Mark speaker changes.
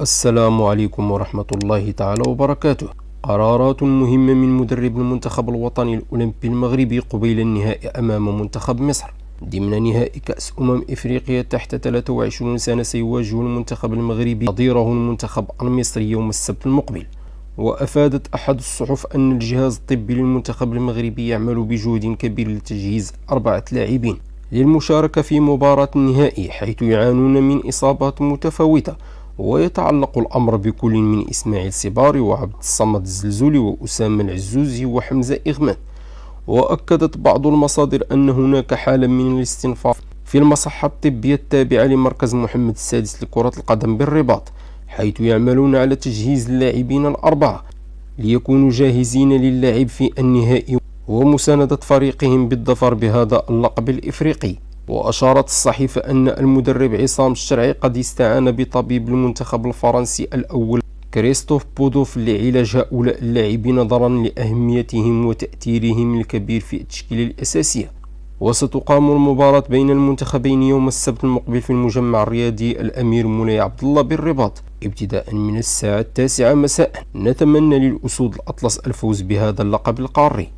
Speaker 1: السلام عليكم ورحمة الله تعالى وبركاته. قرارات مهمة من مدرب المنتخب الوطني الأولمبي المغربي قبيل النهائي أمام منتخب مصر ضمن نهائي كأس إفريقيا تحت 23 سنة. سيواجه المنتخب المغربي نظيره المنتخب المصري يوم السبت المقبل. وأفادت أحد الصحف أن الجهاز الطبي للمنتخب المغربي يعمل بجهد كبير لتجهيز 4 لاعبين للمشاركة في مباراة النهائي، حيث يعانون من إصابات متفاوتة، ويتعلق الأمر بكل من إسماعيل سيباري وعبد الصمد الزلزولي وأسامة العزوزي وحمزة إغمان. وأكدت بعض المصادر أن هناك حالة من الاستنفار في المصحة الطبية التابعة لمركز محمد السادس لكرة القدم بالرباط، حيث يعملون على تجهيز اللاعبين ال4 ليكونوا جاهزين للعب في النهائي ومساندة فريقهم بالظفر بهذا اللقب الإفريقي. وأشارت الصحيفة أن المدرب عصام الشرعي قد استعان بطبيب المنتخب الفرنسي الأول كريستوف بودوف لعلاج هؤلاء اللاعبين نظرا لأهميتهم وتأثيرهم الكبير في التشكيلة الأساسية. وستقام المباراة بين المنتخبين يوم السبت المقبل في المجمع الرياضي الأمير مولاي عبد الله بالرباط ابتداء من الساعة 9 مساء. نتمنى للأسود الأطلس الفوز بهذا اللقب القاري.